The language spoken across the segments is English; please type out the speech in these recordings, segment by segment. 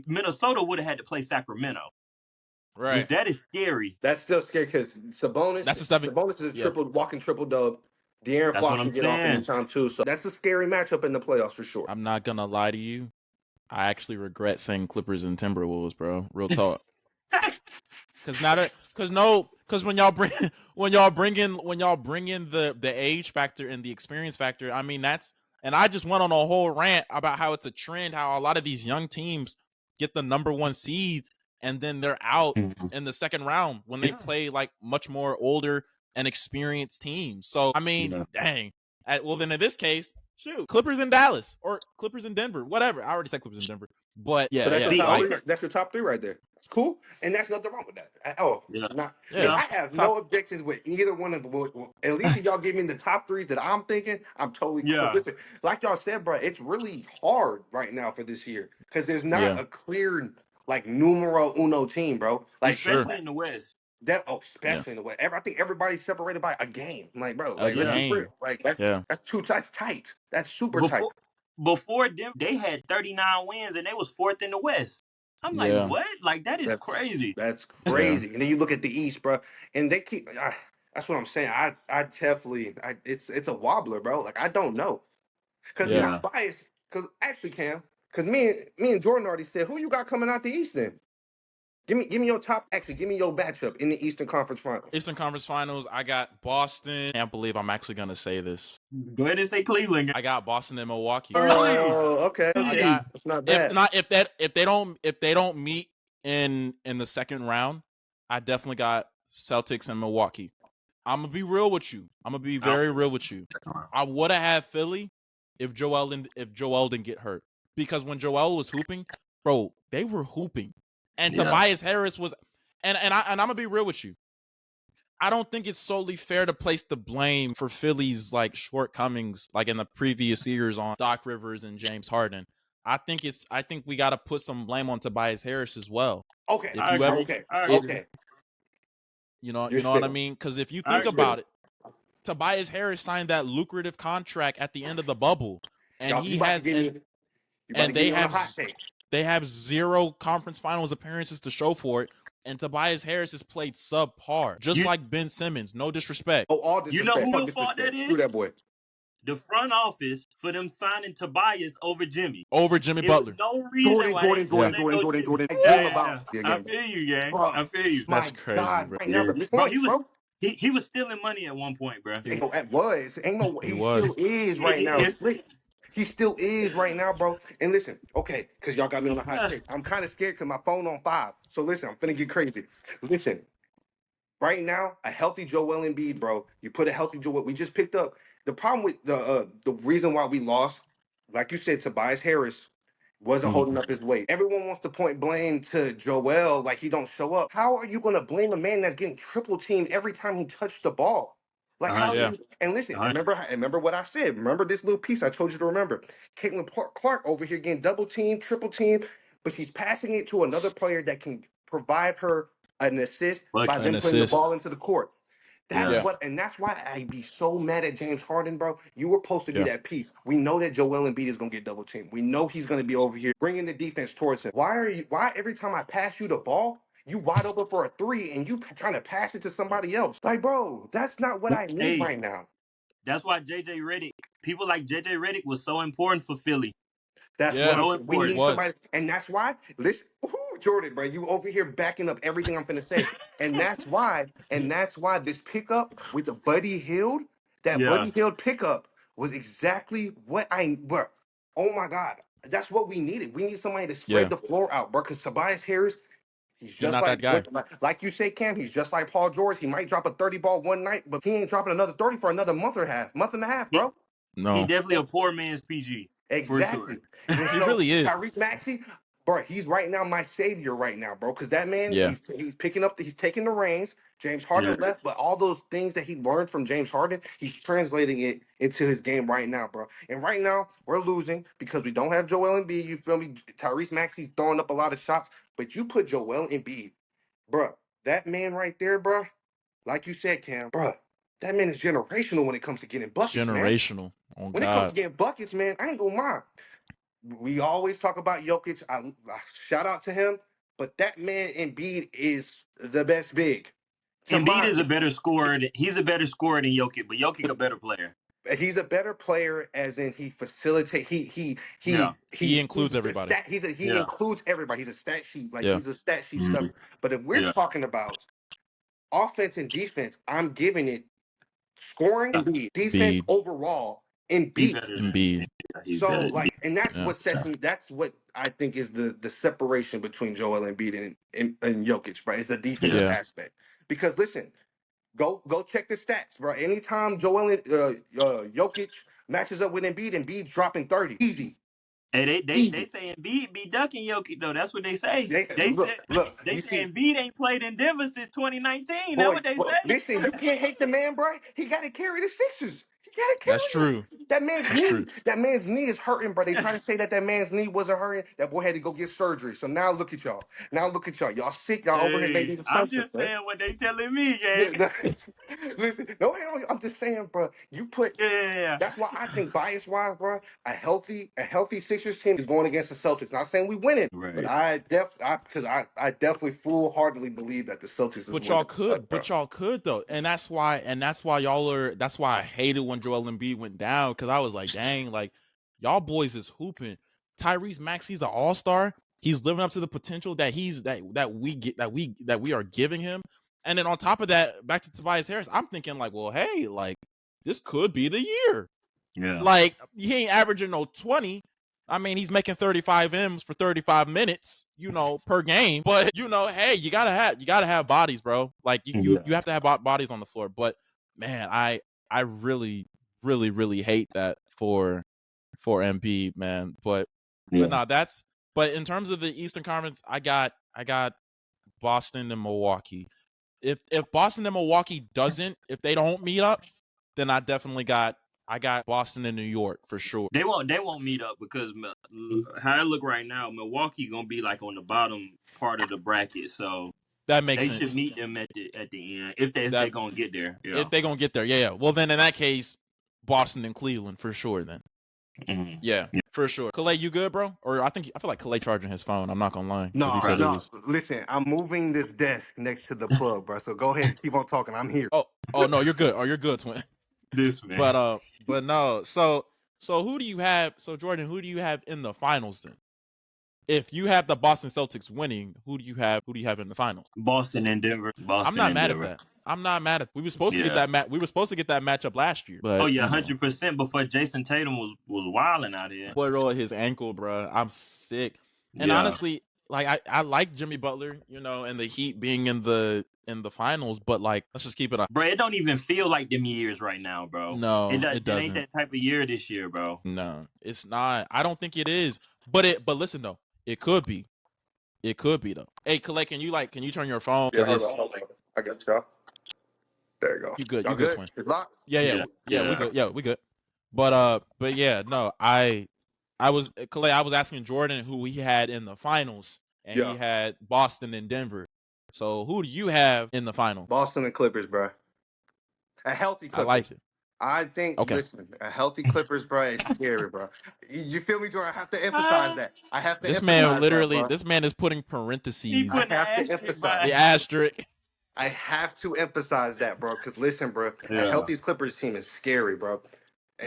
Minnesota would have had to play Sacramento, Right. which that is scary. That's still scary because Sabonis. That's a 7. Sabonis is a walking triple dub. De'Aaron That's what Fox I'm can get off saying. anytime too. So that's a scary matchup in the playoffs for sure. I'm not gonna lie to you. I actually regret saying Clippers and Timberwolves, bro. Real talk. Because when y'all bring in the age factor and the experience factor, I mean and I just went on a whole rant about how it's a trend, how a lot of these young teams get the number 1 seeds and then they're out in the second round when they play like much more older and experienced teams. So I mean, dang. Well, then in this case, shoot, Clippers in Dallas or Clippers in Denver, whatever. I already said Clippers in Denver, but yeah, So that's, yeah, that's your top 3 right there. It's cool, and that's nothing wrong with that. I have no objections with either one of them. At least if y'all give me the top 3s that I'm thinking, I'm totally cool. Listen, like y'all said, bro, it's really hard right now for this year because there's not a clear like numero uno team, bro. Like especially in the West. Especially in the West. I think everybody's separated by a game. Like, bro, like let's be real. Like that's tight. That's super tight. Before them, they had 39 wins and they was 4th in the West. I'm like, what? Like that's crazy. That's crazy. And then you look at the East, bro, and they keep. That's what I'm saying. I definitely. It's a wobbler, bro. Like I don't know, because not biased. Because actually, Cam, because me and Jordan already said, who you got coming out the East then? Give me your top. Actually, give me your matchup in the Eastern Conference Finals. Eastern Conference Finals, I got Boston. Can't believe I'm actually gonna say this. Go ahead and say Cleveland. I got Boston and Milwaukee. Oh, okay. That's not bad. If they don't meet in the second round, I definitely got Celtics and Milwaukee. I'm gonna be real with you. I'm gonna be very real with you. I would have had Philly if Joel didn't get hurt, because when Joel was hooping, bro, they were hooping. And Tobias Harris was, and I'm gonna be real with you. I don't think it's solely fair to place the blame for Philly's like shortcomings, like in the previous years, on Doc Rivers and James Harden. I think we got to put some blame on Tobias Harris as well. Okay, okay. You know what I mean? Because if you think about it, Tobias Harris signed that lucrative contract at the end of the bubble, and they have 0 conference finals appearances to show for it. And Tobias Harris has played subpar, just like Ben Simmons. No disrespect. Oh, all disrespect. You know who fault that is? Screw that boy. The front office for them signing Tobias over Jimmy. Butler. No reason Jordan. I feel you, gang. Bro, I feel you. That's crazy, God, bro. Right now, he was stealing money at one point, bro. He still is right now. He still is right now, bro. And listen, okay, because y'all got me on the hot take. I'm kind of scared because my phone on 5. So listen, I'm finna get crazy. Listen, right now, a healthy Joel Embiid, bro. You put a healthy Joel. We just picked up. The problem with the reason why we lost, like you said, Tobias Harris wasn't holding up his weight. Everyone wants to point blame to Joel like he don't show up. How are you going to blame a man that's getting triple teamed every time he touched the ball? Like how? And listen, remember what I said. Remember this little piece I told you to remember. Caitlin Clark over here getting double teamed, triple teamed, but she's passing it to another player that can provide her an assist by them putting the ball into the court. That's why I be so mad at James Harden, bro. You were supposed to be that piece. We know that Joel Embiid is gonna get double teamed. We know he's gonna be over here bringing the defense towards him. Why every time I pass you the ball, you wide open for a 3 and you trying to pass it to somebody else? Like, bro, that's not what I need right now. That's why people like JJ Redick was so important for Philly. That's what we need somebody, and that's why. Listen, Jordan, bro, you over here backing up everything I'm finna say, and that's why this pickup with the Buddy Hield, Buddy Hield pickup was exactly what bro. Oh my God, that's what we needed. We need somebody to spread the floor out, bro. Because Tobias Harris, he's just like that guy. Like you say, Cam, he's just like Paul George. He might drop a 30 ball one night, but he ain't dropping another 30 for another month and a half, bro. No, he definitely a poor man's PG. Exactly. Sure. He really is. Tyrese Maxey, bro, he's right now my savior right now, bro. Because that man, he's picking up, he's taking the reins. James Harden left, but all those things that he learned from James Harden, he's translating it into his game right now, bro. And right now, we're losing because we don't have Joel Embiid. You feel me? Tyrese Maxey's throwing up a lot of shots, but you put Joel Embiid, bro. That man right there, bro. Like you said, Cam, bro. That man is generational when it comes to getting buckets. Generational. When it comes to getting buckets, man, I ain't gonna lie. we always talk about Jokic. I shout out to him, but that man Embiid is the best big. To Embiid is my a better scorer. He's a better scorer than Jokic, but Jokic a better player. He's a better player, as in he facilitate. Yeah, He includes He's a everybody. stat. He yeah, includes everybody. He's a stat sheet. Like Yeah. he's a stat sheet mm-hmm. stuff. But if we're Yeah. talking about offense and defense, I'm giving it scoring, Embiid, defense Embiid. overall, He Embiid. better than Embiid. yeah, he's So better than like, and that's Yeah. what sets me. That's what I think is the separation between Joel Embiid and Jokic, right? It's the defensive yeah. Yeah. aspect. Because listen, go check the stats, bro. Anytime Jokic matches up with Embiid, Embiid's dropping 30, easy, Hey, they easy. say Embiid be ducking Jokic though. That's what they say. They They said look. they You say see, Embiid ain't played in Denver since 2019. That's boy, what they boy, say. listen, you can't hate the man, bro. He got to carry the Sixers. He got to That's carry true. them. That man's That's knee, true. that man's knee is hurting, bro. They trying to say that man's knee wasn't hurting. That boy had to go get surgery. So now look at y'all. Now look at y'all. Y'all sick. Y'all over here Hey, making I'm assumptions, just man. saying what they telling me, gang. Yeah, listen, no, hell, I'm just saying, bro. You put. Yeah, That's why I think bias wise, bro, a healthy Sixers team is going against the Celtics. Not saying we win it, but right. I definitely full heartedly believe that the Celtics is winning, bro. But y'all could though, and that's why y'all are. That's why I hated when Joel Embiid went down because I was like, dang, like y'all boys is hooping. Tyrese Maxey's an all star. He's living up to the potential that we are giving him. And then on top of that, back to Tobias Harris, I'm thinking like, well, hey, like this could be the year. Yeah, Like he ain't averaging no 20. I mean, he's making 35 M's for 35 minutes, per game. But hey, you gotta have bodies, bro. Like yeah, you have to have bodies on the floor. But man, I really, really, really hate that for MP, man. But yeah. no, but in terms of the Eastern Conference, I got Boston and Milwaukee. If Boston and Milwaukee if they don't meet up, then I got Boston and New York for sure. They won't meet up because how I look right now, Milwaukee gonna be like on the bottom part of the bracket, so That makes they should sense. meet them at the end if they That gonna get there. if Yeah. they gonna get there, yeah. Well, then in that case, Boston and Cleveland for sure. Then, Mm-hmm. yeah, for sure. Kalei, you good, bro? Or I feel like Kalei charging his phone. I'm not gonna lie because he No, said it Probably no. was. Listen, I'm moving this desk next to the plug, bro. So go ahead and keep on talking. I'm here. Oh no, you're good. Oh, you're good, twin. this man. But no. So who do you have? So Jordan, who do you have in the finals then? If you have the Boston Celtics winning, who do you have? Who do you have in the finals? Boston and Denver. I'm Boston not and mad at Denver. that. I'm not mad at. We were supposed to get Yeah. that We were supposed to get that matchup last year, Oh but yeah, 100% before Jason Tatum was wilding out here. boy rolled his ankle, bro. I'm sick. And Yeah. honestly, like I like Jimmy Butler, and the Heat being in the finals, but like let's just keep it up. Bro, it don't even feel like them years right now, bro. No, it It ain't doesn't. that type of year this year, bro. No, it's not. I don't think it is. But listen though, it could be. It could be though. Hey, Kalei, can you turn your phone Yeah, because hold on, it's hold on. I got y'all. There you go. you Y'all good, good? twin. It's locked? Yeah, Yeah, yeah, we yeah. good. Yeah, we good. But yeah, no, I was Kalei. I was asking Jordan who he had in the finals, and he Yeah. had Boston and Denver. So who do you have in the final? Boston and Clippers, bro. A healthy I like Clippers. it. I think, Okay, listen, a healthy Clippers, bro, is scary, bro. You feel me, Jordan? I have to emphasize Ah, that. I have to this man emphasize that, literally, bro. this man is putting he parentheses, I putting an have to asterisk emphasize. the by. asterisk. I have to emphasize that, bro. Because listen, bro, a Yeah. healthy Clippers team is scary, bro.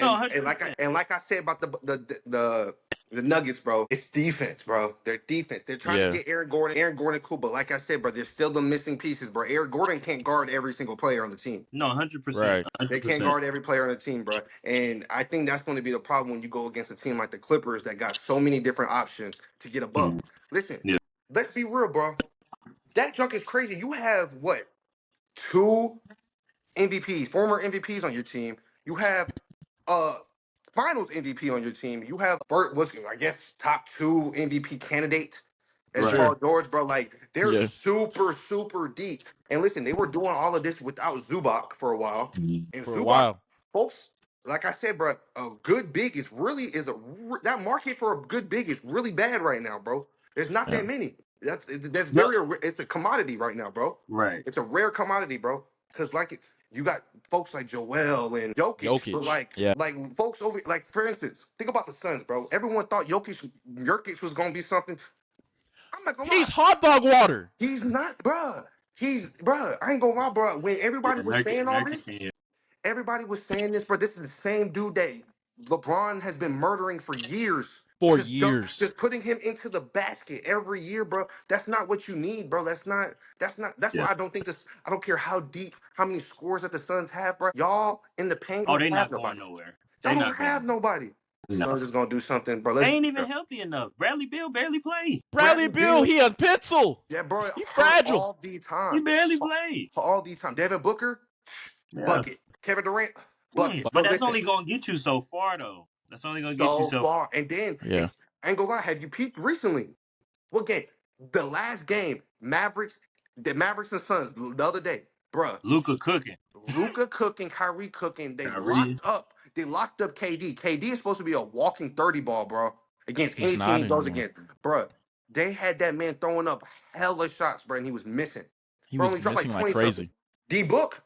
No, And and like I 100%. and like I said about the Nuggets, bro, it's defense, bro. Their defense. They're trying to Yeah, get Aaron Gordon. Aaron Gordon, cool, but like I said, bro, there's still the missing pieces, bro. Aaron Gordon can't guard every single player on the team. No, 100%. right. They can't 100%. guard every player on the team, bro. And I think that's going to be the problem when you go against a team like the Clippers that got so many different options to get above. Mm, Listen, yeah. let's be real, bro. That junk is crazy. You have what? Two MVPs, former MVPs on your team. You have uh finals MVP on your team. You have what's I guess top two MVP candidate as Right. Paul Sure. George, bro. Like they're Yeah. super, super deep. And listen, they were doing all of this without Zubac for a while. Mm, And For a Zubac, while. folks, like I said, bro, a good big that market for a good big is really bad right now, bro. There's not Yeah. that many. That's No. very it's a commodity right now, bro. Right. It's a rare commodity, bro. Cause like You got folks like Joel and Jokic, but like folks over, like for instance, think about the Suns, bro. Everyone thought Jokic was gonna be something. I'm not gonna lie. He's hot dog water. He's not, bruh. Bruh. I ain't gonna lie, bruh. When everybody was saying all this, everybody was saying this, bro. This is the same dude that LeBron has been murdering for years. For years. Just putting him into the basket every year, bro. That's not what you need, bro. That's why I don't think this. I don't care how deep, how many scores that the Suns have, bro. Y'all in the paint Oh, don't they have not nobody. going nowhere. Y'all don't have nobody. No. Suns is gonna do something, bro. They ain't even healthy enough. Bradley Beal barely played. Bradley Beal, he a pencil. Yeah, bro. He fragile. All the time. He barely played. All the time. Devin Booker, bucket. Kevin Durant, bucket. But that's only gonna get you so far, though. That's only gonna get you so far. And then, I ain't gonna lie, have you peeped recently? What game? The last game, the Mavericks and Suns the other day, bruh. Luka cooking, Kyrie cooking. They locked up KD. KD is supposed to be a walking 30 ball, bro. Against any team he goes against. Bruh, they had that man throwing up hella shots, bro, and he was missing. He was missing like crazy. D-Book,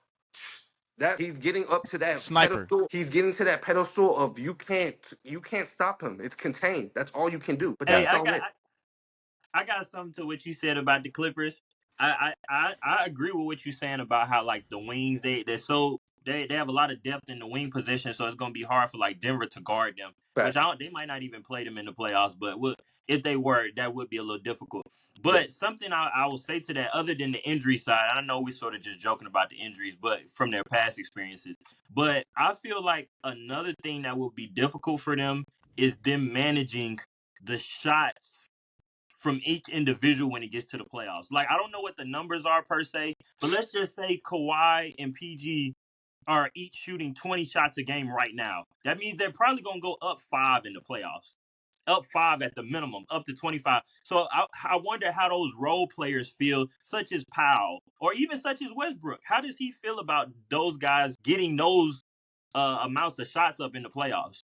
that he's getting up to that sniper pedestal. He's getting to that pedestal of you can't stop him. It's contained. That's all you can do. But that's all it. I got something to what you said about the Clippers. I agree with what you're saying about how like the wings they have a lot of depth in the wing position, so it's gonna be hard for like Denver to guard them. Which they might not even play them in the playoffs, but if they were, that would be a little difficult. But something I will say to that, other than the injury side, I know we're sort of just joking about the injuries, but from their past experiences. But I feel like another thing that will be difficult for them is them managing the shots from each individual when it gets to the playoffs. Like, I don't know what the numbers are per se, but let's just say Kawhi and PG are each shooting 20 shots a game right now. That means they're probably going to go up 5 in the playoffs. Up 5 at the minimum, up to 25. So I wonder how those role players feel, such as Powell, or even such as Westbrook. How does he feel about those guys getting those amounts of shots up in the playoffs?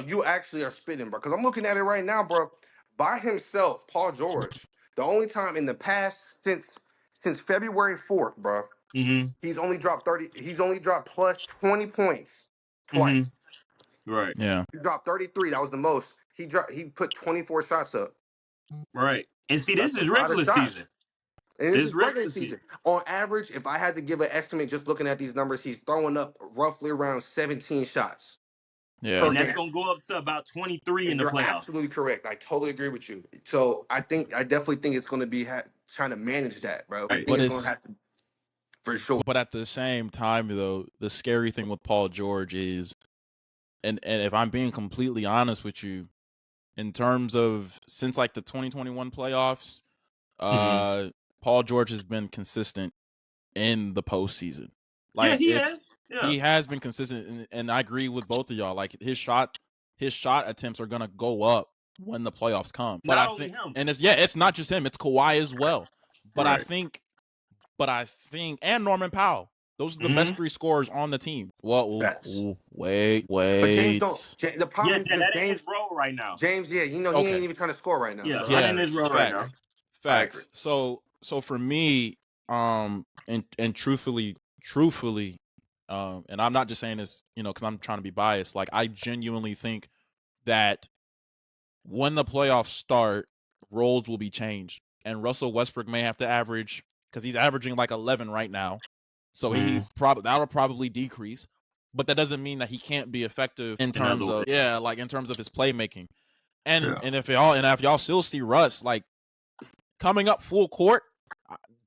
You actually are spitting, bro. Because I'm looking at it right now, bro. By himself, Paul George, the only time in the past since February 4th, bro, he's only dropped 30. He's only dropped plus 20 points twice. Right. Yeah. He dropped 33. That was the most. He put 24 shots up. Right. And see, this is regular season. And this is regular season. On average, if I had to give an estimate, just looking at these numbers, he's throwing up roughly around 17 shots. Yeah. And that's going to go up to about 23 in the playoffs. You're absolutely correct. I totally agree with you. So I definitely think it's going to be trying to manage that, bro. Right. But it's going to have to, for sure. But at the same time, though, the scary thing with Paul George is, and if I'm being completely honest with you, in terms of since like the 2021 playoffs, Paul George has been consistent in the postseason. Like, he has. Yeah. He has been consistent, and I agree with both of y'all. Like his shot attempts are gonna go up when the playoffs come. But not I think, him. and it's not just him; it's Kawhi as well. But I think, and Norman Powell. Those are the best 3 scorers on the team. Well, wait. But James the problem is that James, ain't his role right now. James, he ain't even trying to score right now. Yeah, that ain't his role right now. Facts. So for me, and truthfully, and I'm not just saying this, because I'm trying to be biased. Like, I genuinely think that when the playoffs start, roles will be changed, and Russell Westbrook may have to average, because he's averaging like 11 right now, so that'll probably decrease. But that doesn't mean that he can't be effective in terms of in terms of his playmaking. And if y'all still see Russ like coming up full court,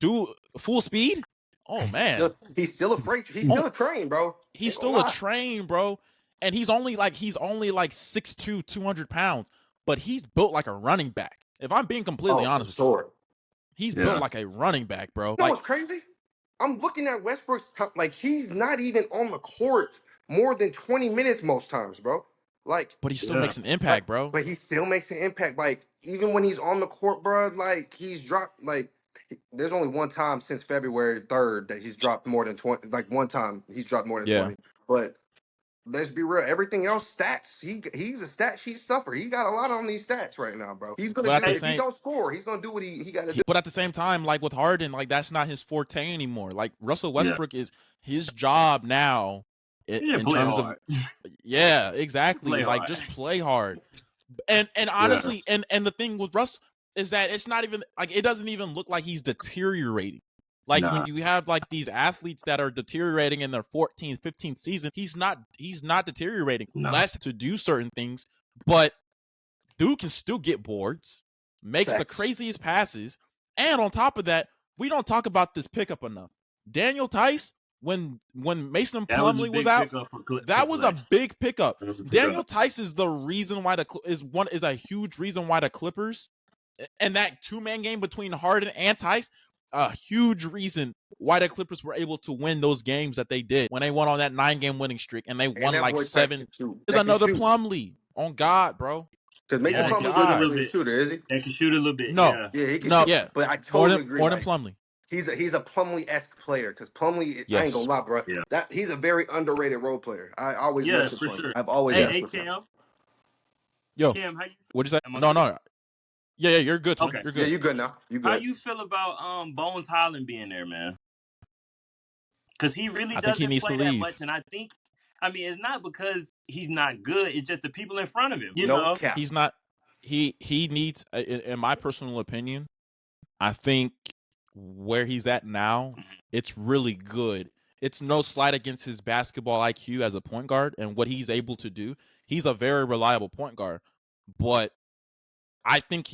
do full speed. Oh man, he's still afraid. He's still a train, bro. He's still a train, bro. And he's only like 6'2", 200 pounds, but he's built like a running back. If I'm being completely honest with you, he's built like a running back, bro. You know what's crazy? I'm looking at Westbrook's time. Like, he's not even on the court more than 20 minutes most times, bro. Like, but he still makes an impact, bro. But he still makes an impact. Like, even when he's on the court, bro, like, he's dropped, like, there's only one time since February 3rd that he's dropped more than 20. Like, one time he's dropped more than 20. But let's be real. Everything else, stats. He's a stat sheet stuffer. He got a lot on these stats right now, bro. He's gonna But at do the if he same, don't score, he's gonna do what he got to do. but at the same time, like with Harden, like that's not his forte anymore. Like Russell Westbrook is his job now in play terms hard. of, yeah, exactly. Play Like hard. just play hard. And honestly, and the thing with Russ is that it's not even like it doesn't even look like he's deteriorating. Like when you have like these athletes that are deteriorating in their 14th, 15th season, he's not deteriorating. Less to do certain things, but dude can still get boards, makes the craziest passes, and on top of that, we don't talk about this pickup enough. Daniel Tice, when Mason Plumlee was out, that was a big pickup. Daniel Tice is the reason why is a huge reason why the Clippers and that 2-man game between Harden and Tice, a huge reason why the Clippers were able to win those games that they did when they won on that 9-game winning streak and they won like 7. There's another Plumlee. On God, bro. Because Mason Plumlee wasn't really a shooter, is he? They can shoot a little bit. No. Yeah, he can shoot. Yeah. But I totally agree. More than Plumlee. He's a Plumlee-esque player because Plumlee, I ain't gonna lie, bro. Yeah. That he's a very underrated role player. I always messed with Plumlee. Sure. I've always messed with Cam. Yo, Cam, how you what'd you say? No. Yeah, you're good. Okay. You're good. Yeah, you good now. You good. How you feel about Bones Highland being there, man? Because he really doesn't play that much, and I think, I mean, it's not because he's not good. It's just the people in front of him. You know, cap. He's not. He needs, in my personal opinion, I think where he's at now, it's really good. It's no slight against his basketball IQ as a point guard and what he's able to do. He's a very reliable point guard, but I think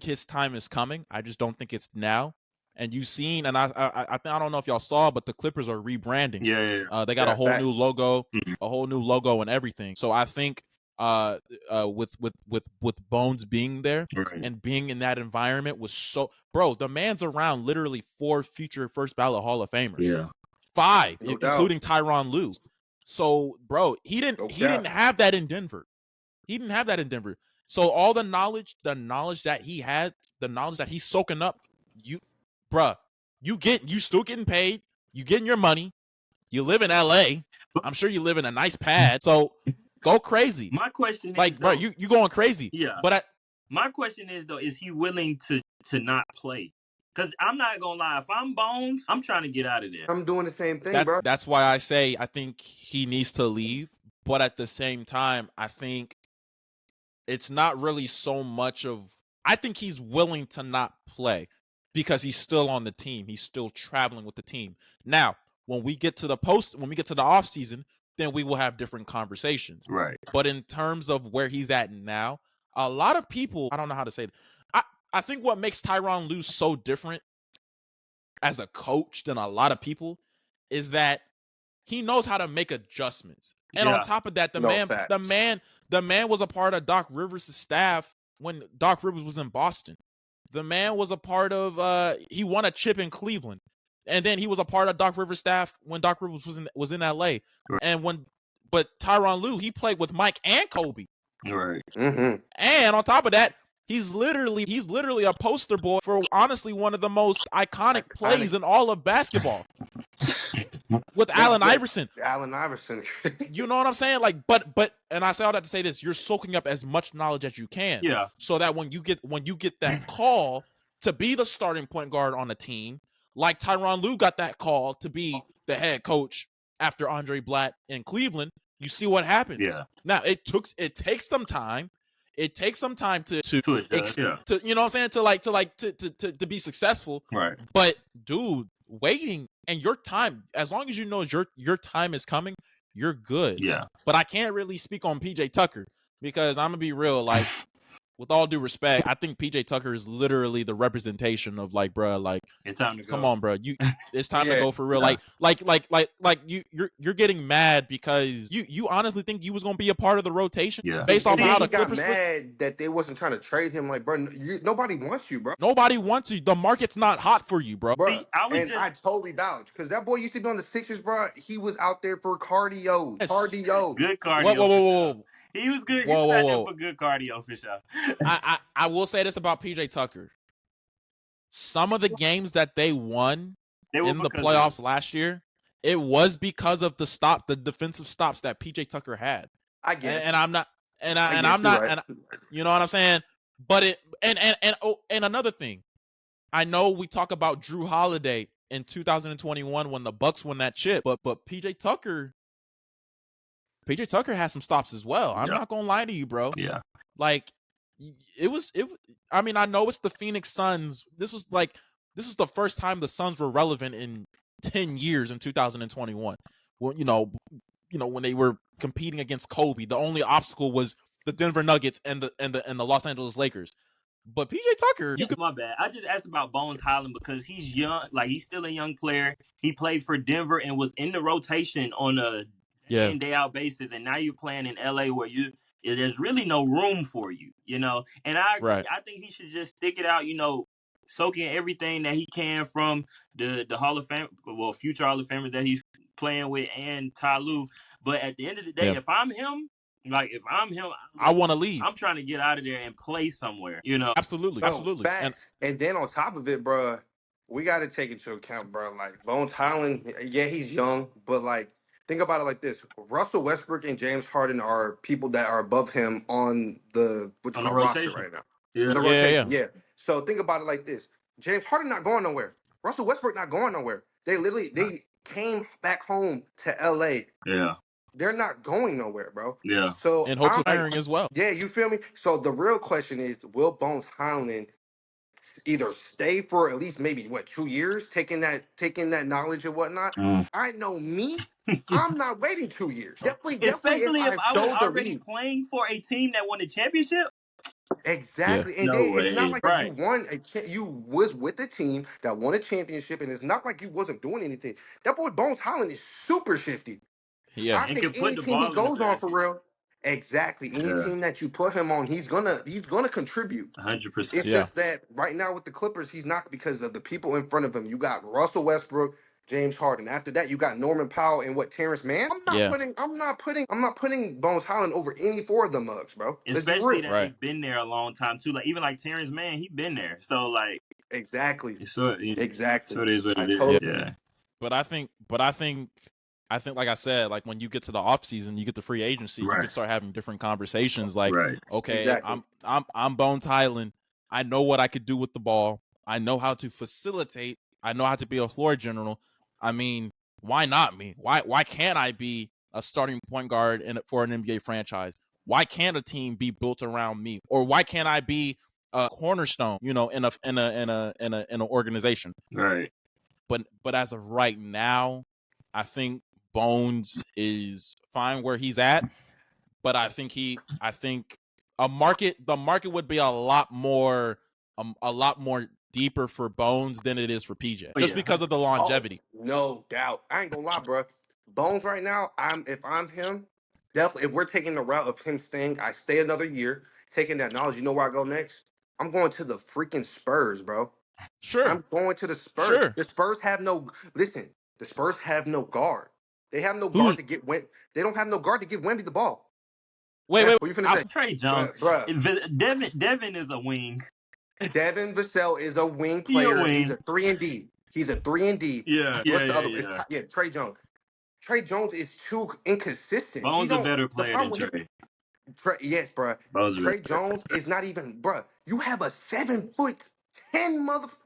his time is coming. I just don't think it's now. And you've seen, and I don't know if y'all saw, but the Clippers are rebranding. Yeah. They got a whole new logo, and everything. So I think with Bones being there and being in that environment was so, bro. The man's around literally 4 future first ballot Hall of Famers. Yeah, 5, including Tyronn Lue. So, bro, he didn't have that in Denver. So all the knowledge that he had, the knowledge that he's soaking up, you still getting paid, you getting your money, you live in LA. I'm sure you live in a nice pad. So go crazy. My question is, like, bro, you going crazy. Yeah. But my question is, though, is he willing to not play? Because I'm not gonna lie, if I'm Bones, I'm trying to get out of there. I'm doing the same thing, bro. That's why I say I think he needs to leave. But at the same time, I think it's not really so much of, I think he's willing to not play because he's still on the team. He's still traveling with the team. Now, when we get to the off season, then we will have different conversations. Right. But in terms of where he's at now, a lot of people, I don't know how to say it. I think what makes Tyronn Lue so different as a coach than a lot of people is that he knows how to make adjustments. And on top of that, the man was a part of Doc Rivers' staff when Doc Rivers was in Boston. The man was a part of he won a chip in Cleveland. And then he was a part of Doc Rivers' staff when Doc Rivers was in LA. Right. But Tyronn Lue, he played with Mike and Kobe. Right. Mm-hmm. And on top of that, he's literally a poster boy for honestly one of the most iconic plays in all of basketball. With Allen Iverson. Allen Iverson. You know what I'm saying? Like, but and I say all that to say this, you're soaking up as much knowledge as you can. Yeah. So that when you get that call to be the starting point guard on a team, like Tyronn Lue got that call to be the head coach after Andre Blatt in Cleveland, you see what happens. Yeah. Now it takes some time. It takes some time to you know what I'm saying, to be successful. Right. But dude, waiting and your time, as long as you know your time is coming, you're good. Yeah. But I can't really speak on PJ Tucker because I'm gonna be real, like, with all due respect, I think PJ Tucker is literally the representation of, like, bro, like, it's time to go. Come on, bro. It's time to go for real. Yeah. Like you're getting mad because you honestly think you was gonna be a part of the rotation. Yeah. Based off of how the got Clippers mad that they wasn't trying to trade him. Like, bro, nobody wants you, bro. Nobody wants you. The market's not hot for you, bro. Bro, I totally vouch because that boy used to be on the Sixers, bro. He was out there for cardio. Yes. Cardio. Good cardio. Whoa. He was good. He was out there for good cardio for sure. I will say this about PJ Tucker. Some of the games that they won in the playoffs last year, it was because of the defensive stops that PJ Tucker had. I guess. And I'm not, and you know what I'm saying? But it, and another thing, I know we talk about Drew Holiday in 2021 when the Bucks won that chip, but PJ Tucker has some stops as well. I'm not gonna lie to you, bro. Yeah. Like it. I mean, I know it's the Phoenix Suns. This was the first time the Suns were relevant in 10 years in 2021. Well, you know, when they were competing against Kobe, the only obstacle was the Denver Nuggets and the Los Angeles Lakers. But PJ Tucker, my bad. I just asked about Bones Highland because he's young, like he's still a young player. He played for Denver and was in the rotation on a day in, day out basis, and now you're playing in LA where there's really no room for you, And I agree. Right. I think he should just stick it out, soak in everything that he can from the Hall of Fame, future Hall of Famers that he's playing with and Ty Lue. But at the end of the day, if I'm him, I want to leave. I'm trying to get out of there and play somewhere, Absolutely, absolutely. And then on top of it, bro, we got to take into account, bro. Like Bones Highland, yeah, he's young, but like think about it like this: Russell Westbrook and James Harden are people that are above him on the roster right now. Yeah. So think about it like this: James Harden not going nowhere. Russell Westbrook not going nowhere. They came back home to LA. Yeah. They're not going nowhere, bro. Yeah. So in hopes of hiring as well. Yeah, you feel me? So the real question is, will Bones Highland either stay for at least maybe 2 years, taking that knowledge and whatnot? I know me. I'm not waiting 2 years. Definitely, especially if I was already playing for a team that won a championship. Exactly, and then it's not like you won you was with a team that won a championship, and it's not like you wasn't doing anything. That boy Bones Highland is super shifty. Yeah, I think any team he goes on for real. Exactly. Any team that you put him on, he's gonna contribute. 100%. It's just that right now with the Clippers, he's not because of the people in front of him. You got Russell Westbrook, James Harden. After that, you got Norman Powell and Terrence Mann. I'm not putting Bones Highland over any four of them mugs, bro. Especially that they've been there a long time too. Like even like Terrence Mann, he been there. So like exactly. Exactly. So it is what it is. Yeah. But I think like I said, like when you get to the off season, you get the free agency, you can start having different conversations. Like, okay, I'm Bones Highland. I know what I could do with the ball. I know how to facilitate. I know how to be a floor general. I mean, why not me? Why can't I be a starting point guard for an NBA franchise? Why can't a team be built around me? Or why can't I be a cornerstone, in an organization? Right. But as of right now, I think Bones is fine where he's at, but I think the market would be a lot more deeper for Bones than it is for PJ, just because of the longevity. No doubt. I ain't gonna lie, bro. Bones right now, if I'm him, definitely if we're taking the route of him staying, I stay another year, taking that knowledge. You know where I go next? I'm going to the freaking Spurs, bro. Sure. I'm going to the Spurs. Sure. The Spurs have no guard. They have no guard to get They don't have no guard to give Wemby the ball. Wait. What you finna say? Trey Jones. Devin is a wing. Devin Vassell is a wing player. He's a 3-and-D. Yeah. What's the other? Trey Jones. Trey Jones is too inconsistent. Bones a better player than Trey. Yes, bro. Trey Jones is not even, bro. You have a 7'10"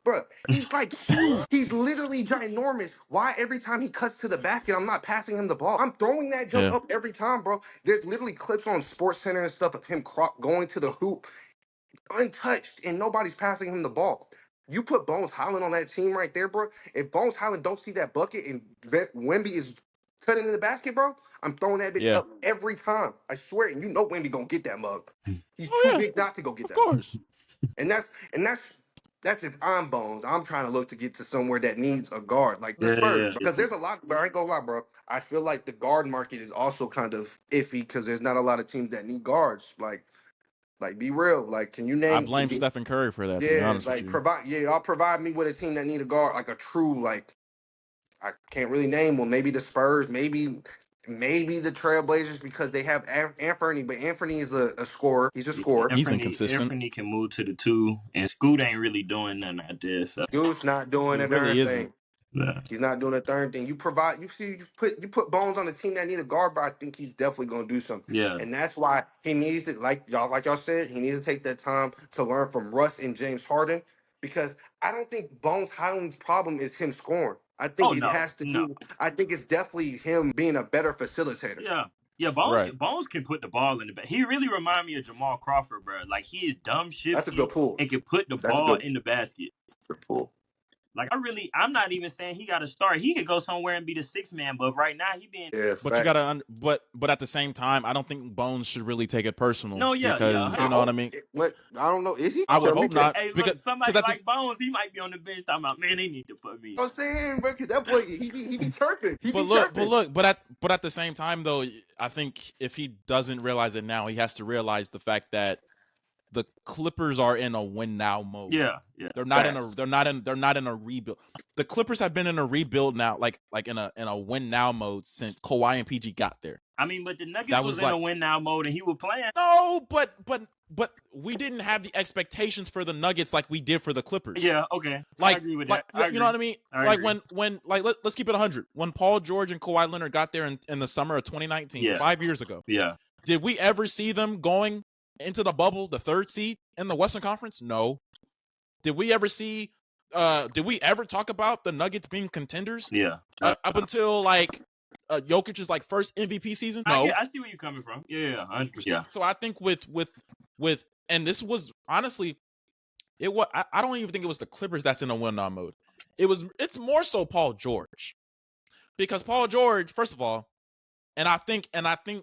bro. He's like huge. He's literally ginormous. Why every time he cuts to the basket, I'm not passing him the ball? I'm throwing that jump up every time, bro. There's literally clips on SportsCenter and stuff of him going to the hoop untouched, and nobody's passing him the ball. You put Bones Highland on that team right there, bro. If Bones Highland don't see that bucket and Wemby is cutting in the basket, bro, I'm throwing that bitch up every time. I swear, and you know Wemby gonna get that mug. He's too big not to go get that. Of course. And that's if I'm Bones. I'm trying to look to get to somewhere that needs a guard like the Spurs. Because there's a lot, but I ain't gonna lie, bro. I feel like the guard market is also kind of iffy because there's not a lot of teams that need guards. Like be real. Like, can you name? I blame Stephen Curry for that. To be honest with you. I'll provide me with a team that need a guard, like a true, like I can't really name one. Maybe the Spurs, maybe the Trailblazers because they have Anthony, but Anthony is a scorer. He's a scorer. He's inconsistent. Anthony can move to the 2, and Scoot ain't really doing nothing at this. So. Scoot's not doing anything. Nah. He's not doing a third thing. You put Bones on a team that need a guard, but I think he's definitely gonna do something. Yeah. And that's why he needs to, like y'all said, he needs to take that time to learn from Russ and James Harden. Because I don't think Bones Highland's problem is him scoring. I think Oh it no, has to no. do. I think it's definitely him being a better facilitator. Yeah. Yeah, Bones, Right. Bones can put the ball in the basket. He really remind me of Jamal Crawford, bro. Like, he is dumb That's a shifty good pull. and can put the That's a ball good, in the basket. good pull. Like, I'm not even saying he got to start. He could go somewhere and be the sixth man, but right now he being. Yeah, But you gotta, but at the same time, I don't think Bones should really take it personal. No, yeah, because you know what I mean. What I don't know. Is he? I would hope not. Hey, because look, somebody at like this, Bones, he might be on the bench talking about, man, they need to put me. I'm saying, bro, 'cause that boy, he be chirping. but at the same time though, I think if he doesn't realize it now, he has to realize the fact that the Clippers are in a win now mode. Yeah, yeah. They're not in a rebuild. The Clippers have been in a rebuild now, like in a win now mode since Kawhi and PG got there. I mean, but the Nuggets was in a win now mode and he was playing. No, but we didn't have the expectations for the Nuggets like we did for the Clippers. Yeah, okay. Like, I agree with that. You know what I mean? Like when let's keep it 100. When Paul George and Kawhi Leonard got there in the summer of 2019, 5 years ago. Yeah. Did we ever see them going into the bubble, the third seed in the Western Conference? No. Did we ever talk about the Nuggets being contenders? Yeah. Up until Jokic's first MVP season? No. I see where you're coming from. Yeah, 100%. Yeah. So I think with and this was honestly, I don't even think it was the Clippers that's in a win now mode. It's more so Paul George. Because Paul George, first of all, and I think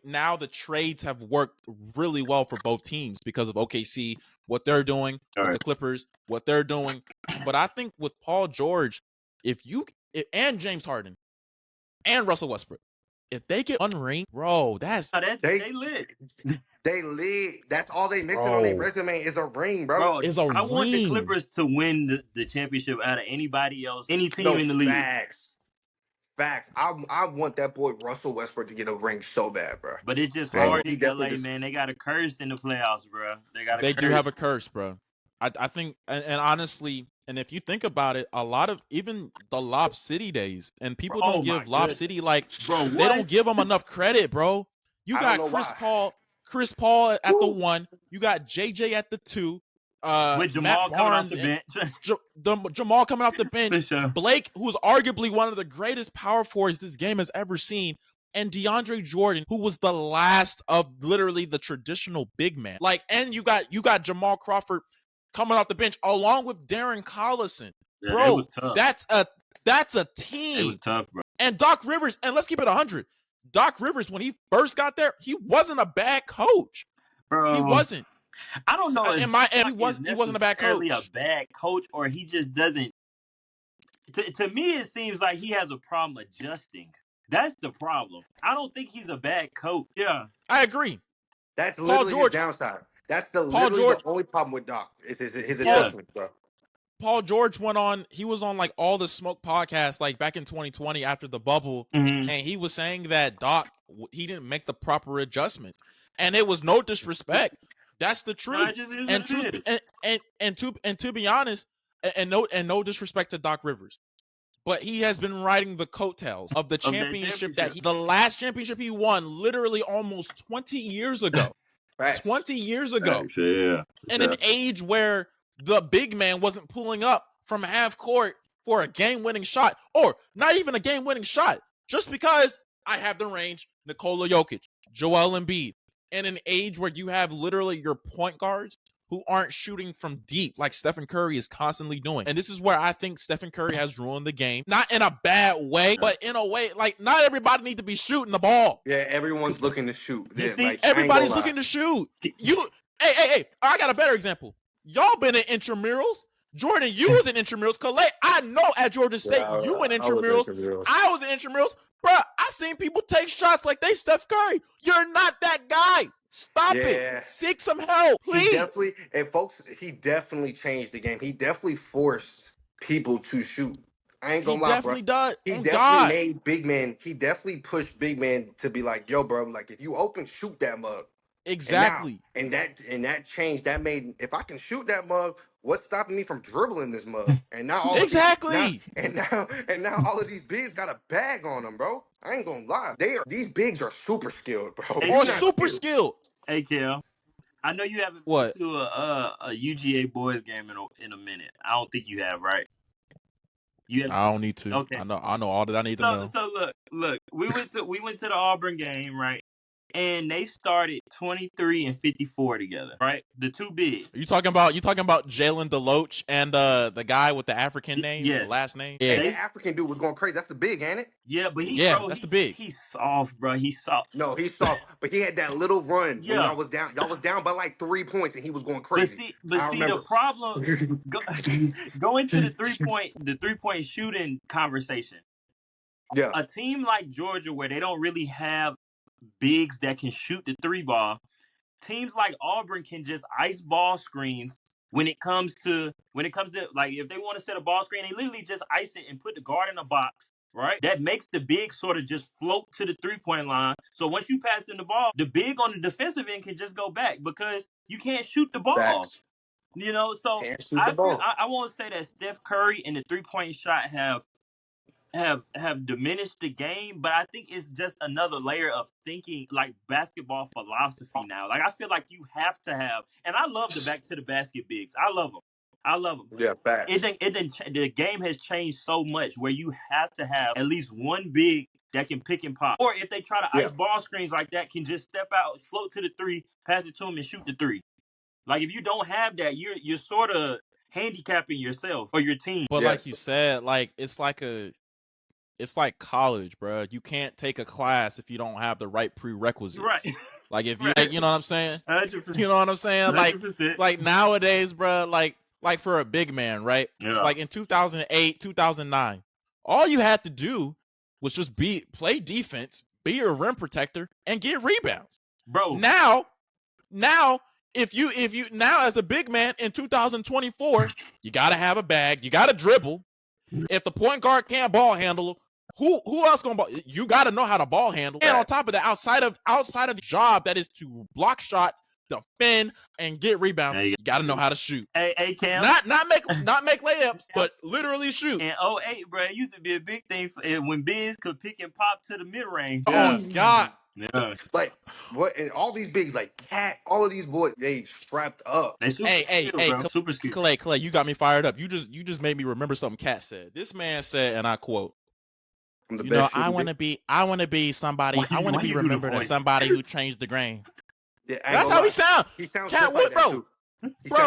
now the trades have worked really well for both teams because of OKC, what they're doing with the Clippers, what they're doing. But I think with Paul George, and James Harden and Russell Westbrook, if they get one ring, bro, they lit. They lit. That's all they missing on their resume is a ring, bro. I want the Clippers to win the championship out of anybody else, any team in the league. Facts. I want that boy Russell Westbrook to get a ring so bad, bro. But it's just hard in LA, man. They got a curse in the playoffs, bro. They do have a curse, bro. I think, and honestly, and if you think about it, a lot of even the Lob City days, and people don't give Lob City they don't give them enough credit, bro. You got Chris Paul at the 1. You got JJ at the 2. With Jamal coming off the bench. Jamal coming off the bench. Sure. Blake, who's arguably one of the greatest power forwards this game has ever seen. And DeAndre Jordan, who was the last of literally the traditional big man. And you got Jamal Crawford coming off the bench along with Darren Collison. Yeah, bro, was tough. that's a team. It was tough, bro. And Doc Rivers, and let's keep it 100. Doc Rivers, when he first got there, he wasn't a bad coach. Bro. He wasn't. I don't know. He wasn't a bad coach. A bad coach, or he just doesn't. To me, it seems like he has a problem adjusting. That's the problem. I don't think he's a bad coach. Yeah, I agree. That's literally his downside. That's the only problem with Doc is his adjustment, bro. Paul George he was on all the Smoke podcasts back in 2020 after the bubble, and he was saying that Doc, he didn't make the proper adjustments, and it was no disrespect. That's the truth. And to be honest, and no disrespect to Doc Rivers, but he has been riding the coattails of the championship the last championship he won literally almost 20 years ago. 20 years ago. Yeah. In an age where the big man wasn't pulling up from half court for a game-winning shot, or not even a game-winning shot, just because I have the range, Nikola Jokic, Joel Embiid, in an age where you have literally your point guards who aren't shooting from deep like Stephen Curry is constantly doing. And this is where I think Stephen Curry has ruined the game. Not in a bad way, but in a way, not everybody needs to be shooting the ball. Yeah, everyone's looking to shoot. Yeah, everybody's looking to shoot. Hey, I got a better example. Y'all been in intramurals. Jordan, you was in intramurals. Kalei, I know at Georgia State, you in intramurals. I was in intramurals. Bro, I seen people take shots like they Steph Curry. You're not that guy. Stop it. Seek some help, please. He definitely changed the game. He definitely forced people to shoot. I ain't gonna lie, bro. He definitely made big men. He definitely pushed big men to be like, yo, bro, if you open, shoot that mug. Exactly. And that changed. That made, if I can shoot that mug, What's stopping me from dribbling this mug? And now all of these Exactly. now all of these bigs got a bag on them, bro. I ain't gonna lie. These bigs are super skilled, bro. Hey, You Or not super skilled. skilled. Hey, Kel. I know you haven't What? been to a UGA boys game in a minute. I don't think you have, right? You have. I don't need to. Okay. I know all that I need to know. So look. We went to the Auburn game, right? And they started 23 and 54 together, right? The two big. Are you talking about Jalen Deloach and the guy with the African name, Yes. the last name? Hey, Yeah. that African dude was going crazy. That's the big, ain't it? Yeah, but That's the big. He's soft, bro. He's soft. No, he's soft, but he had that little run when Yeah. y'all was down. Y'all was down by like 3 points, and he was going But crazy. see, the problem go into the 3-point shooting conversation. Yeah, A team like Georgia, where they don't really have bigs that can shoot the 3 ball, teams like Auburn can just ice ball screens when it comes to like if they want to set a ball screen, they literally just ice it and put the guard in a box. Right? That makes the big sort of just float to the 3-point line. So once you pass them the ball, the big on the defensive end can just go back because you can't shoot the ball. facts. You know, so Can't shoot the ball. I won't say that Steph Curry and the 3-point shot have diminished the game, but I think it's just another layer of thinking, like basketball philosophy now. Like I feel like you have to have, and I love the back to the basket bigs. I love them. Yeah, facts. The game has changed so much where you have to have at least one big that can pick and pop, or if they try to ice ball screens like that, can just step out, float to the 3, pass it to them, and shoot the 3. Like if you don't have that, you're sort of handicapping yourself or your team. But like you said, like it's like college, bro. You can't take a class if you don't have the right prerequisites. Right. Like if you, you know what I'm saying? 100%. You know what I'm saying? 100%. Like nowadays, bro. Like for a big man, right? Yeah. Like in 2008, 2009, all you had to do was just play defense, be a rim protector, and get rebounds. Bro. Now, if you now as a big man in 2024, you gotta have a bag, you gotta dribble. If the point guard can't ball handle, who else gonna ball? You gotta know how to ball handle. And on top of that, outside of the job that is to block shots, defend, and get rebounds, you gotta know how to shoot. Hey, Cam. Not make layups, but literally shoot. In 08, bro, it used to be a big thing when bigs could pick and pop to the mid range. Oh God. Yeah. Like what? And all these bigs, like Cat, all of these boys, they strapped up. They super skilled. Kalei, you got me fired up. You just made me remember something Cat said. This man said, and I quote, I want to be somebody. I want to be remembered as somebody who changed the game. Yeah, that's how he sounds. He sounds Cat, like bro.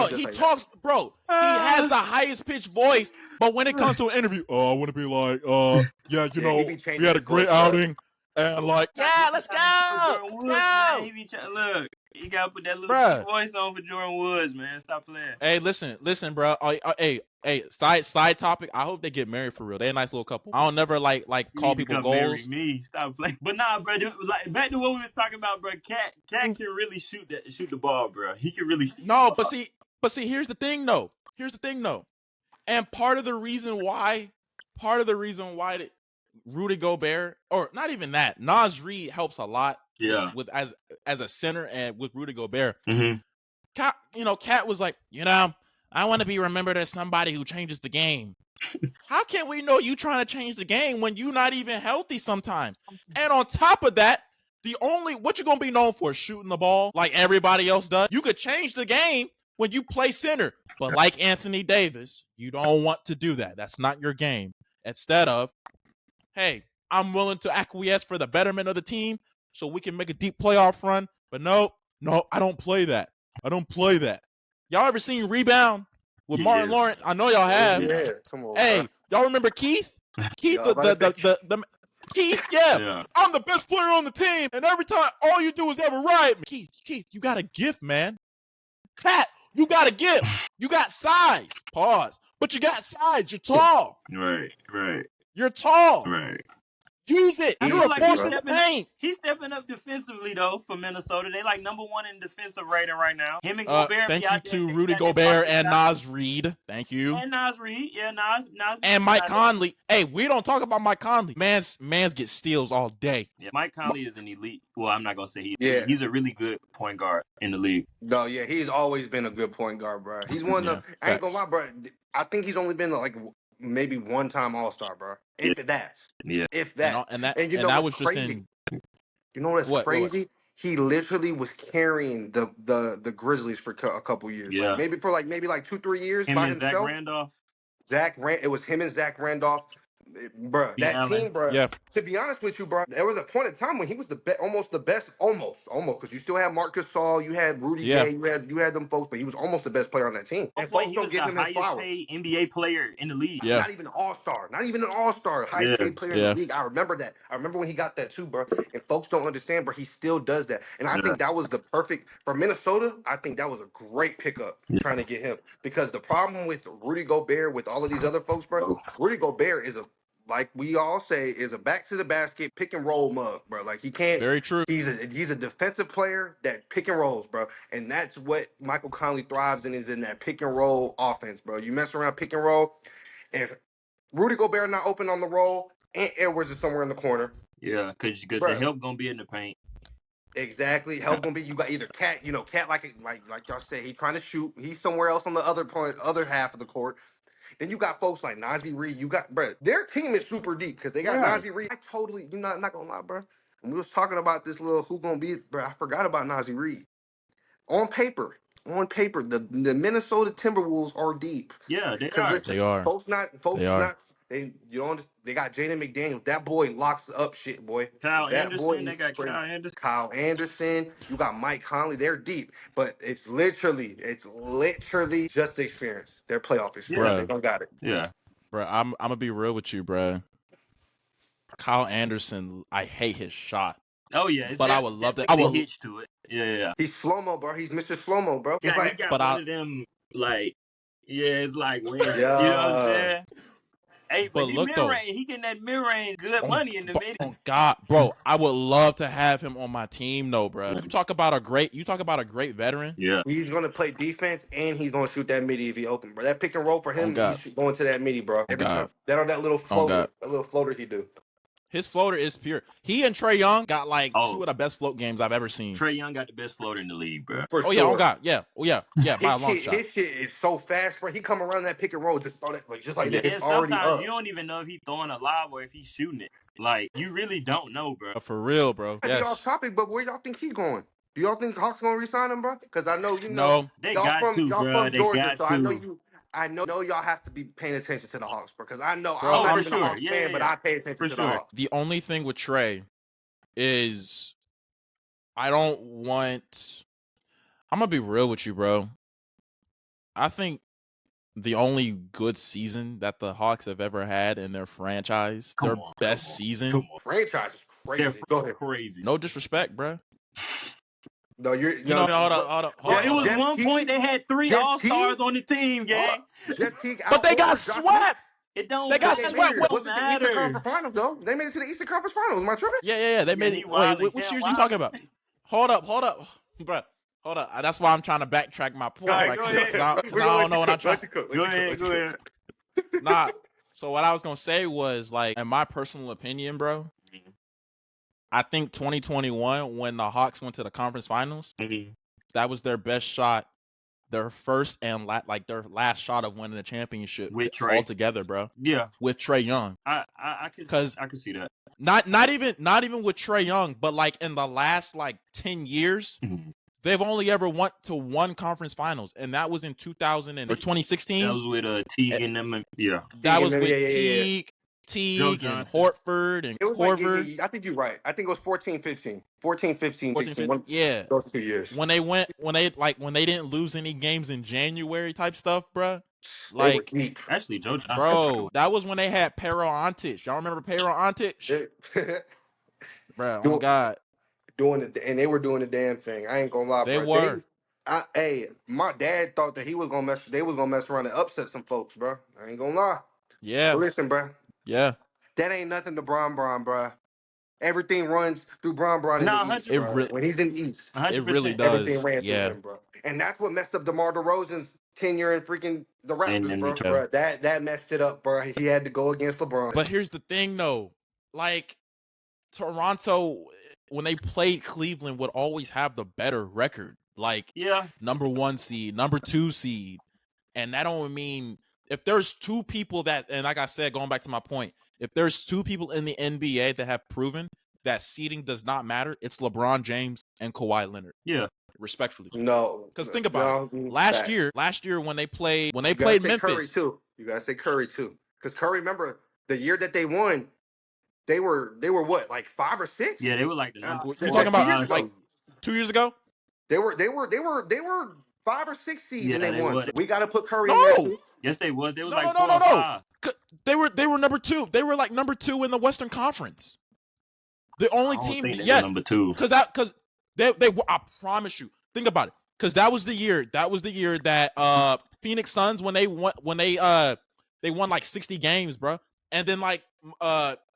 He talks, bro. He has the highest pitched voice, but when it comes to an interview, I want to be like, yeah, we had a great outing, and like, yeah, let's go. Look, you gotta put that little voice on for Jordan Woods, man. Stop playing. Hey, listen, bro. Hey, side topic. I hope they get married for real. They a nice little couple. I don't never like call people goals. Me, stop playing. But nah, bro. Like back to what we were talking about, bro. Cat can really shoot the ball, bro. He can really shoot. No, but see, here's the thing, though. And part of the reason why that Rudy Gobert, or not even that, Naz Reid helps a lot. Yeah. With as a center and with Rudy Gobert. Mm-hmm. Cat was like, I want to be remembered as somebody who changes the game. How can we know you trying to change the game when you not even healthy sometimes? And on top of that, what you gonna be known for? Shooting the ball like everybody else does. You could change the game when you play center, but like Anthony Davis, you don't want to do that. That's not your game. Instead of, hey, I'm willing to acquiesce for the betterment of the team so we can make a deep playoff run. But no, I don't play that. Y'all ever seen Rebound with Martin Lawrence? I know y'all have. Yeah, come on. Hey, y'all remember Keith? Keith, the Keith, yeah. I'm the best player on the team, and every time all you do is ever right. Keith, you got a gift, man. Cat, you got a gift. You got size. Pause. But you got size. You're tall. Right. You're tall. Right. Use it. I You're feel a like force in the paint. he's stepping up defensively though for Minnesota. They like #1 in defensive rating right now. Him and Gobert be Thank you out there. to They Rudy got that Gobert bucket and shot. Nas Reed. Thank you. And Nas Reed, yeah, Nas And Mike Conley. Hey, we don't talk about Mike Conley. Man's gets steals all day. Yeah, Mike Conley is an elite. Well, I'm not gonna say he's Yeah. elite. He's a really good point guard in the league. No, yeah, he's always been a good point guard, bro. He's one of the. I ain't gonna lie, bro. I think he's only been like maybe one time All-Star, bro. If that. Yeah. If that. And you know that what's was crazy? just in. You know what's What? crazy? He literally was carrying the Grizzlies for a couple years. Yeah. Like maybe for like 2-3 years Him by and himself. Zach Randolph. It was him and Zach Randolph. Bro, that Allen. team, bro. Yeah. To be honest with you, bro, there was a point in time when he was almost the best, almost, because you still had Marc Gasol, you had Rudy Gay, you had them folks, but he was almost the best player on that team. At And one point, folks he don't was give the him his highest flowers. paid NBA player in the league. Yeah. Not even an all-star. Not even an all-star. Highest paid player in the league. I remember that. I remember when he got that too, bro. And folks don't understand, bro. He still does that. And I think that was the perfect for Minnesota. I think that was a great pickup trying to get him. Because the problem with Rudy Gobert, with all of these other folks, bro, Rudy Gobert is like we all say, is a back to the basket pick and roll mug, bro. Like he can't. Very true. He's a defensive player that pick and rolls, bro. And that's what Michael Conley thrives in, is in that pick and roll offense, bro. You mess around pick and roll. If Rudy Gobert not open on the roll, and Edwards is somewhere in the corner. Yeah, because the help gonna be in the paint. Exactly. Help gonna be, you got either Cat, Cat like y'all say, he's trying to shoot. He's somewhere else on the other half of the court. Then you got folks like Nazi Reed. You got, bro, their team is super deep because they got Nazi Reed. I totally, I'm not gonna lie, bro. When we was talking about this little who gonna be, bro, I forgot about Nazi Reed. On paper, the Minnesota Timberwolves are deep. Yeah, they Because are. listen, They are. They got Jaden McDaniels. That boy locks up shit, boy. Kyle That Anderson. boy They is got crazy. Kyle Anderson. Kyle Anderson. You got Mike Conley. They're deep, but it's literally just the experience. Their playoff experience. Bruh. They don't got it. Yeah. Bro, I'm gonna be real with you, bro. Kyle Anderson, I hate his shot. Oh yeah, but I would love that. I would hitch to it. Yeah. He's slow mo, bro. He's Mr. Slow Mo, bro. Yeah, he got one of them like, it's like when, you know what I'm saying. Hey, but he mid-range. He getting that mid-range good money in the mid. Oh God, bro, I would love to have him on my team, though, bro. You talk about a great veteran. Yeah, he's gonna play defense and he's gonna shoot that midi if he open, bro. That pick and roll for him, he's going to that midi, bro. Every time. That little floater he do. His floater is pure. He and Trae Young got like two of the best float games I've ever seen. Trae Young got the best floater in the league, bro. For sure. Yeah, oh God, yeah, by a long shot. His shit is so fast, bro. He come around that pick and roll, just throw that just like that. It's already sometimes up. You don't even know if he's throwing a lob or if he's shooting it. Like you really don't know, bro. For real, bro. Yes. Be off topic, but where y'all think he's going? Do y'all think Hawks gonna resign him, bro? Because I know they y'all got from to, y'all bro. from Georgia, so I know y'all have to be paying attention to the Hawks, because I know I'm not even a Hawks fan, but I pay attention to the Hawks. The only thing with Trae is I don't want. I'm gonna be real with you, bro. I think the only good season that the Hawks have ever had in their franchise, best season. Franchise is crazy. Go ahead. Crazy. No disrespect, bro. No, hold up. It was one point they had 3 All-Stars on the team, gang. But they got swept. It don't. They got swept. Was it the Eastern Conference Finals though? They made it to the Eastern Conference Finals. Am I tripping? Yeah. They made it. Wait, which years are you talking about? Hold up, bro. Hold up. That's why I'm trying to backtrack my point. Right, go ahead. I don't know what I'm trying. Go ahead. Nah. So what I was gonna say was, like, in my personal opinion, bro, I think 2021, when the Hawks went to the conference finals, that was their best shot, their first and their last shot of winning a championship with Trae altogether, bro. Yeah, with Trae Young. I could see that. Not even with Trae Young, but like in the last 10 years, they've only ever went to one conference finals, and that was in 2016. That was with Teague and them. Yeah, that was with Teague. Teague and Horford and Korver. I think you're right. I think it was 14-15. 14-15. 16. Yeah. Those 2 years. When they didn't lose any games in January type stuff, bro. Like, actually, Joe Johnson. Bro, that was when they had Pero Antic. Y'all remember Pero Antic? Bro, oh God. And they were doing the damn thing. I ain't gonna lie, they bro. Were. My dad thought that they was gonna mess around and upset some folks, bro. I ain't gonna lie. Yeah. But listen, bro. Yeah. That ain't nothing to Bron, bruh. Everything runs through Bron in the No, East, 100, bro. When he's in the East, 100. It really percent everything does. ran through Yeah. him, bro. And that's what messed up DeMar DeRozan's tenure in freaking the And Raptors, then bro. Detroit. Bro, that messed it up, bro. He had to go against LeBron. But here's the thing, though. Like, Toronto, when they played Cleveland, would always have the better record. Like, Yeah. number 1 seed, number 2 seed. And that don't mean if there's two people that, and like I said, going back to my point, if there's two people in the NBA that have proven that seeding does not matter, it's LeBron James and Kawhi Leonard. Yeah. Respectfully. No, Because think about it. Last year when they played Memphis. Curry too. You gotta say Curry too. Because Curry, remember the year that they won, they were what, like 5 or 6? Yeah, they were like the number. You talking about like ago. 2 years ago? They were 5 or 6 seed Yeah, and they won. were. We gotta put Curry in there No. too. Yes, they was. They was No, like no, 4 or 5. They were number 2. They were like number 2 in the Western Conference. The only I don't team, think they were yes, number 2. because they were. I promise you. Think about it. Because that was the year. That was the year that Phoenix Suns when they won like 60 games, bro. And then like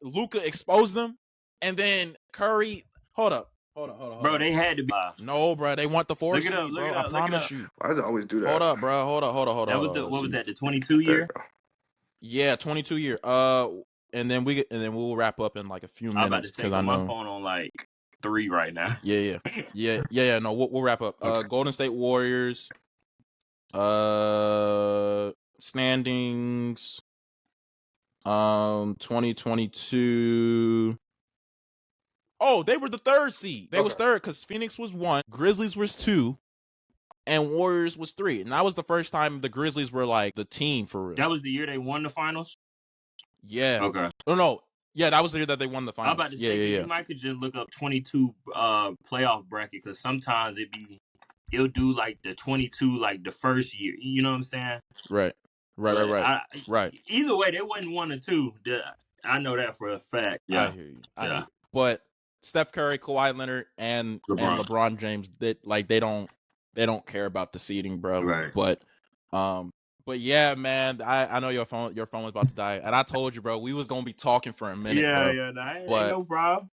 Luka exposed them, and then Curry. Hold up. Bro, they had to be. No, bro, they want the 4 seed, Look bro. it up, I promise you. Why does it always do that? Hold up, bro. Hold up. That was what was that? The 22 year? Yeah, 22 year. And then we'll wrap up in like a few I'm about to minutes say because I know my phone on like 3 right now. Yeah. No, we'll wrap up. Okay. Golden State Warriors. Standings. 2022. Oh, they were the 3rd seed. They was 3rd because Phoenix was 1, Grizzlies was 2, and Warriors was 3. And that was the first time the Grizzlies were like the team for real. That was the year they won the finals? Yeah. Okay. Oh no. Yeah, that was the year that they won the finals. I'm about to say you might could just look up 22 playoff bracket because sometimes it'll do like the 22 like the first year. You know what I'm saying? Right. Either way, they wasn't 1 or 2. I know that for a fact. Yeah. I hear you. But Steph Curry, Kawhi Leonard, and LeBron James, they don't care about the seeding, bro. Right. But yeah, man, I know your phone was about to die, and I told you, bro, we was gonna be talking for a minute, bro. Yeah, ain't no problem.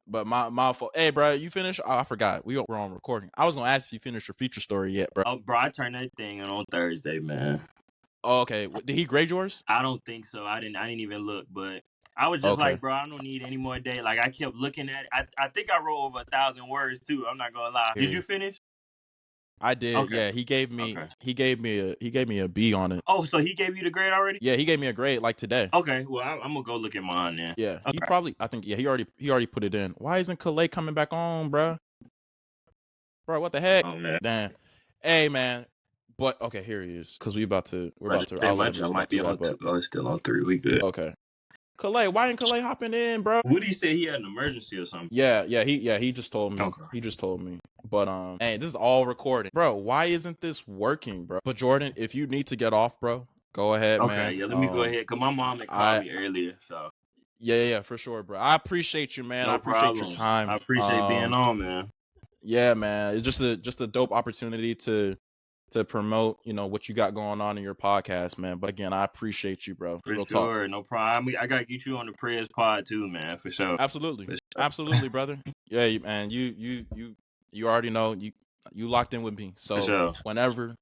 But my fault. Hey, bro, you finished? Oh, I forgot. We were on recording. I was gonna ask if you finished your feature story yet, bro. Oh, bro, I turned that thing in on Thursday, man. Oh, okay. Did he grade yours? I don't think so. I didn't even look, but I was just like, bro, I don't need any more day. Like I kept looking at it. I think I wrote over 1,000 words too. I'm not gonna lie. Did you finish? I did. Okay. Yeah, he gave me a B on it. Oh, so he gave you the grade already? Yeah, he gave me a grade like today. Okay, well I'm gonna go look at mine then. Yeah, okay. He already put it in. Why isn't Kalei coming back on, bro? Bro, what the heck? Oh man. Damn. Hey man. But okay, here he is. Because we're about to. I might be on 2. Oh, it's still on 3. We good. Okay. Kalei, why ain't Kalei hopping in, bro? Would he say he had an emergency or something? Yeah, he just told me. Okay. He just told me. But hey, this is all recorded. Bro, why isn't this working, bro? But Jordan, if you need to get off, bro, go ahead, man. Okay, yeah, let me go ahead. Cause my mom had called me earlier, so. Yeah, for sure, bro. I appreciate you, man. I appreciate your time. I appreciate being on, man. Yeah, man. It's just a dope opportunity to promote, what you got going on in your podcast, man. But again, I appreciate you, bro. For sure, no problem. I gotta get you on the prayers pod too, man, for sure. Absolutely, absolutely, brother. Yeah, man. You already know you locked in with me. So for sure.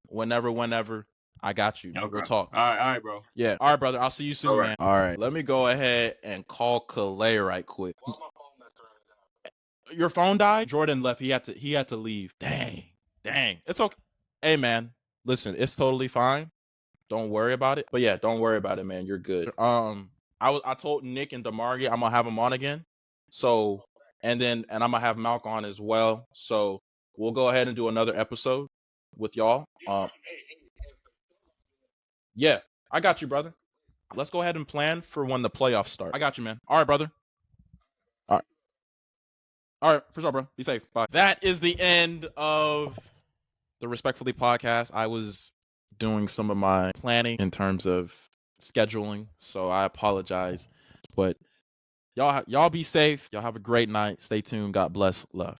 whenever, I got you. Okay. We'll talk. All right, bro. Yeah, all right, brother. I'll see you soon, man. All right, let me go ahead and call Kalei right quick. Your phone died? Jordan left. He had to leave. Dang. It's okay. Hey, man, listen, it's totally fine. Don't worry about it. But yeah, don't worry about it, man. You're good. I told Nick and Demarie I'm gonna have them on again. So, and I'm gonna have Malk on as well. So we'll go ahead and do another episode with y'all. Yeah, I got you, brother. Let's go ahead and plan for when the playoffs start. I got you, man. All right, brother. All right, for sure, bro. Be safe. Bye. That is the end of the Respectfully podcast. I was doing some of my planning in terms of scheduling, so I apologize. But y'all be safe. Y'all have a great night. Stay tuned. God bless. Love.